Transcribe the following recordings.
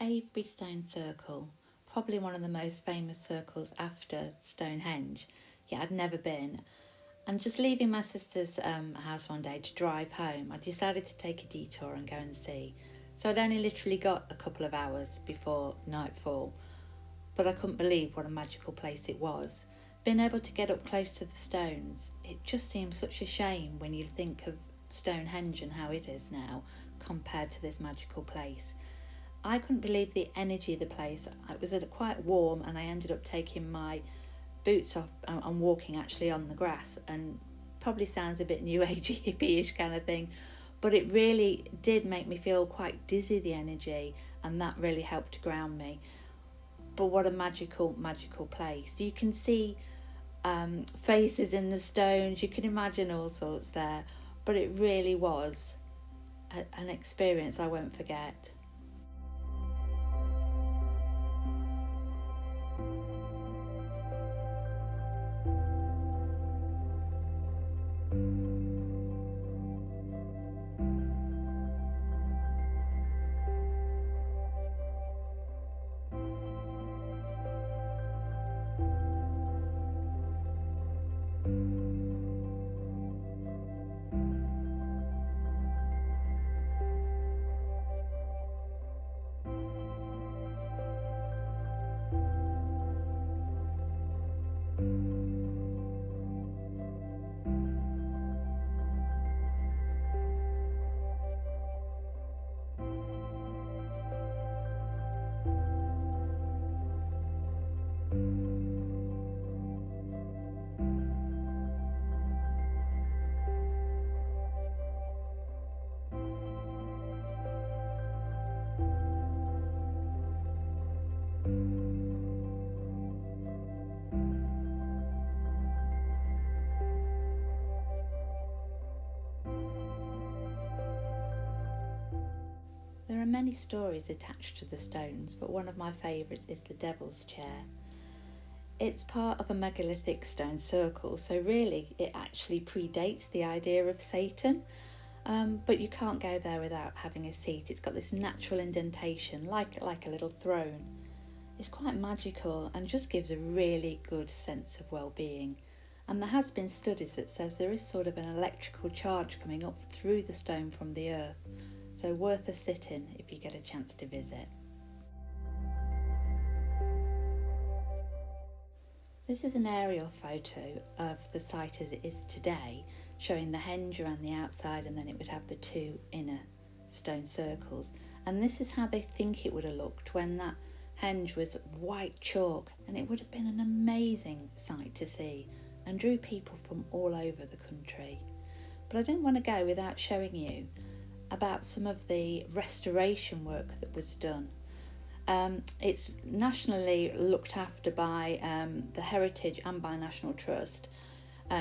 Avebury Stone Circle, probably one of the most famous circles after Stonehenge. Yeah, I'd never been. And just leaving my sister's house one day to drive home, I decided to take a detour and go and see. So I'd only literally got a couple of hours before nightfall, but I couldn't believe what a magical place it was. Being able to get up close to the stones, it just seems such a shame when you think of Stonehenge and how it is now compared to this magical place. I couldn't believe the energy of the place. It was quite warm, and I ended up taking my boots off and walking actually on the grass. And probably sounds a bit new agey, hippie-ish kind of thing, but it really did make me feel quite dizzy, the energy, and that really helped to ground me. But what a magical place! You can see faces in the stones. You can imagine all sorts there, but it really was an experience I won't forget. There are many stories attached to the stones, but one of my favourites is the Devil's Chair. It's part of a megalithic stone circle, so really it actually predates the idea of Satan. But you can't go there without having a seat. It's got this natural indentation, like a little throne. It's quite magical and just gives a really good sense of well-being. And there has been studies that says there is sort of an electrical charge coming up through the stone from the earth. So worth a sit-in if you get a chance to visit. This is an aerial photo of the site as it is today, showing the henge around the outside, and then it would have the two inner stone circles. And this is how they think it would have looked when that henge was white chalk, and it would have been an amazing sight to see and drew people from all over the country. But I didn't want to go without showing you about some of the restoration work that was done. It's nationally looked after by the Heritage and by National Trust,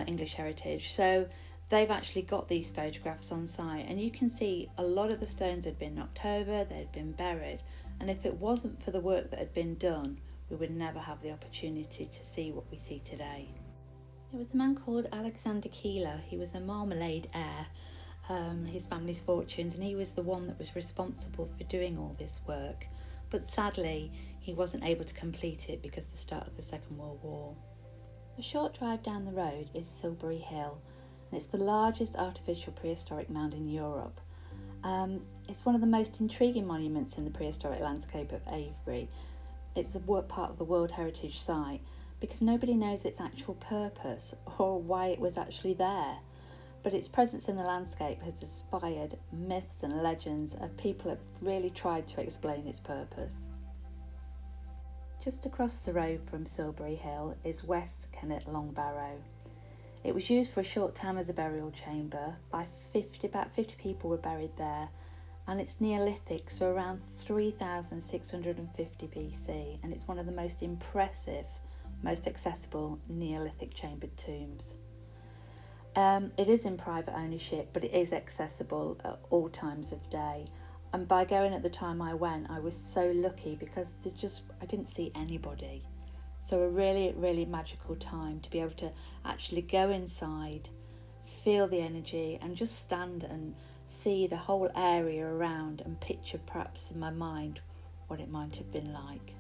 English Heritage. So they've actually got these photographs on site, and you can see a lot of the stones had been knocked over, they'd been buried, and if it wasn't for the work that had been done, we would never have the opportunity to see what we see today. It was a man called Alexander Keeler. He was the Marmalade heir, his family's fortunes, and he was the one that was responsible for doing all this work. But sadly, he wasn't able to complete it because of the start of the Second World War. A short drive down the road is Silbury Hill, and it's the largest artificial prehistoric mound in Europe. It's one of the most intriguing monuments in the prehistoric landscape of Avebury. It's a part of the World Heritage Site because nobody knows its actual purpose or why it was actually there. But its presence in the landscape has inspired myths and legends, and people have really tried to explain its purpose. Just across the road from Silbury Hill is West Kennet Long Barrow. It was used for a short time as a burial chamber. About 50 people were buried there, and it's Neolithic, so around 3650 BC, and it's one of the most impressive, most accessible Neolithic chambered tombs. It is in private ownership, but it is accessible at all times of day. And by going at the time I went, I was so lucky because I didn't see anybody. So a really magical time to be able to actually go inside, feel the energy, and just stand and see the whole area around and picture perhaps in my mind what it might have been like.